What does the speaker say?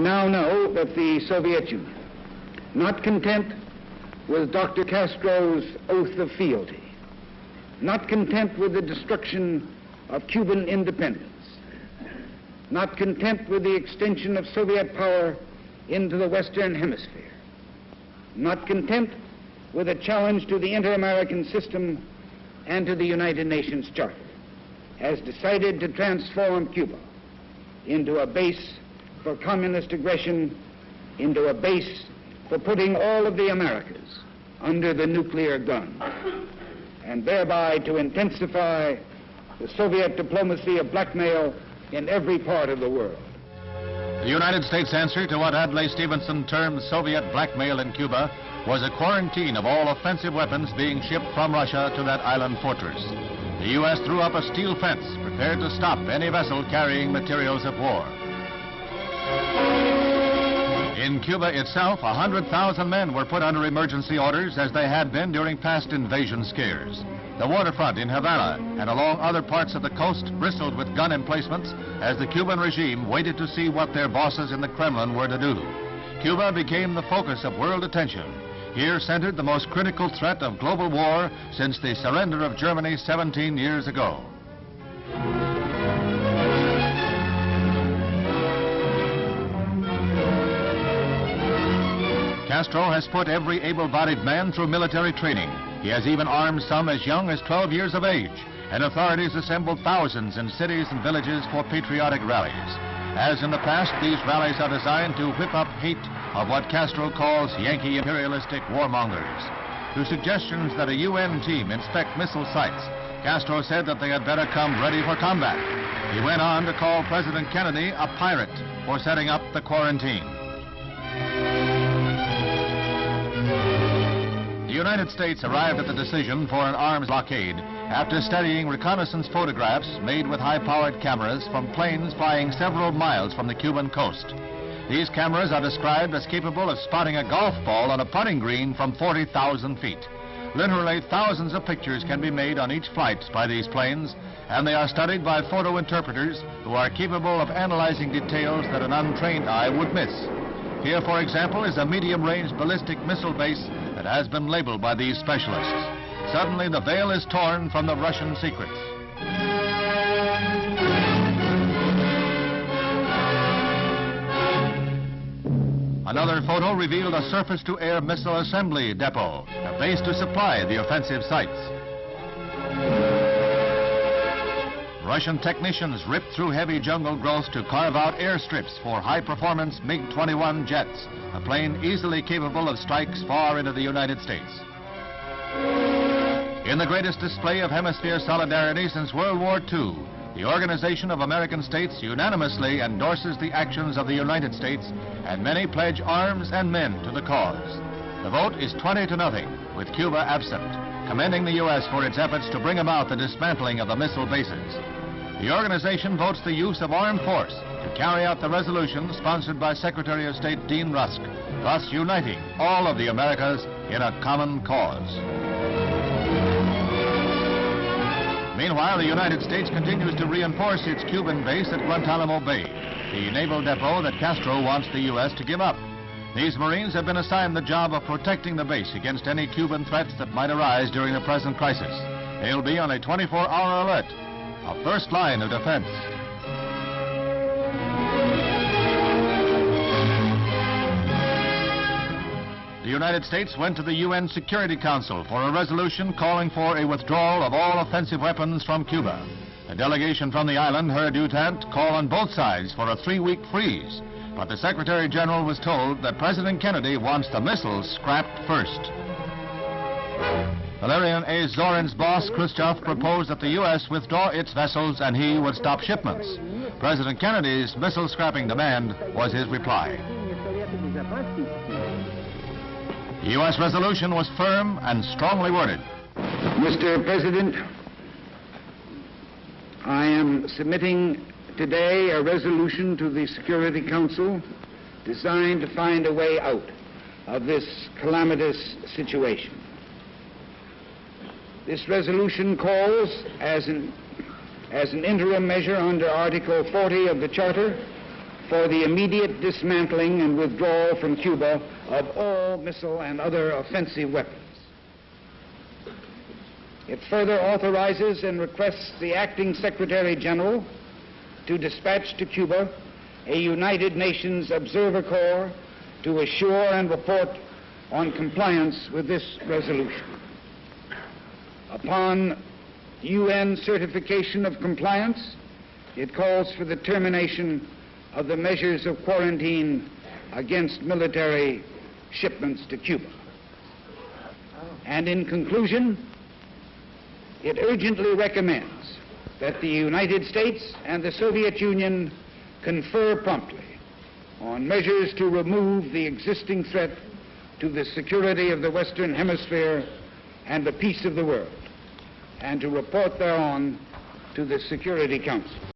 now know that the Soviet Union, not content with Dr. Castro's oath of fealty, not content with the destruction of Cuban independence, not content with the extension of Soviet power into the Western Hemisphere, not content with a challenge to the inter-American system and to the United Nations Charter, has decided to transform Cuba into a base for communist aggression, into a base for putting all of the Americas under the nuclear gun, and thereby to intensify the Soviet diplomacy of blackmail in every part of the world. The United States' answer to what Adlai Stevenson termed Soviet blackmail in Cuba was a quarantine of all offensive weapons being shipped from Russia to that island fortress. The U.S. threw up a steel fence prepared to stop any vessel carrying materials of war. In Cuba itself, 100,000 men were put under emergency orders as they had been during past invasion scares. The waterfront in Havana and along other parts of the coast bristled with gun emplacements as the Cuban regime waited to see what their bosses in the Kremlin were to do. Cuba became the focus of world attention. Here centered the most critical threat of global war since the surrender of Germany 17 years ago. Castro has put every able-bodied man through military training. He has even armed some as young as 12 years of age, and authorities assembled thousands in cities and villages for patriotic rallies. As in the past, these rallies are designed to whip up hate of what Castro calls Yankee imperialistic warmongers. To suggestions that a UN team inspect missile sites, Castro said that they had better come ready for combat. He went on to call President Kennedy a pirate for setting up the quarantine. The United States arrived at the decision for an arms blockade after studying reconnaissance photographs made with high-powered cameras from planes flying several miles from the Cuban coast. These cameras are described as capable of spotting a golf ball on a putting green from 40,000 feet. Literally thousands of pictures can be made on each flight by these planes, and they are studied by photo interpreters who are capable of analyzing details that an untrained eye would miss. Here, for example, is a medium-range ballistic missile base that has been labeled by these specialists. Suddenly, the veil is torn from the Russian secrets. Another photo revealed a surface-to-air missile assembly depot, a base to supply the offensive sites. Russian technicians ripped through heavy jungle growth to carve out airstrips for high-performance MiG-21 jets, a plane easily capable of strikes far into the United States. In the greatest display of hemisphere solidarity since World War II, the Organization of American States unanimously endorses the actions of the United States, and many pledge arms and men to the cause. The vote is 20-0, with Cuba absent, commending the U.S. for its efforts to bring about the dismantling of the missile bases. The organization votes the use of armed force to carry out the resolution sponsored by Secretary of State Dean Rusk, thus uniting all of the Americas in a common cause. Meanwhile, the United States continues to reinforce its Cuban base at Guantanamo Bay, the naval depot that Castro wants the U.S. to give up. These Marines have been assigned the job of protecting the base against any Cuban threats that might arise during the present crisis. They'll be on a 24-hour alert, a first line of defense. The United States went to the UN Security Council for a resolution calling for a withdrawal of all offensive weapons from Cuba. A delegation from the island heard adjutant call on both sides for a 3-week freeze, but the Secretary General was told that President Kennedy wants the missiles scrapped first. Valerian A. Zorin's boss, Khrushchev, proposed that the U.S. withdraw its vessels and he would stop shipments. President Kennedy's missile scrapping demand was his reply. The U.S. resolution was firm and strongly worded. Mr. President, I am submitting today a resolution to the Security Council designed to find a way out of this calamitous situation. This resolution calls, as an interim measure under Article 40 of the Charter, for the immediate dismantling and withdrawal from Cuba of all missile and other offensive weapons. It further authorizes and requests the Acting Secretary General to dispatch to Cuba a United Nations Observer Corps to assure and report on compliance with this resolution. Upon UN certification of compliance, it calls for the termination of the measures of quarantine against military shipments to Cuba. And in conclusion, it urgently recommends that the United States and the Soviet Union confer promptly on measures to remove the existing threat to the security of the Western Hemisphere and the peace of the world, and to report thereon to the Security Council.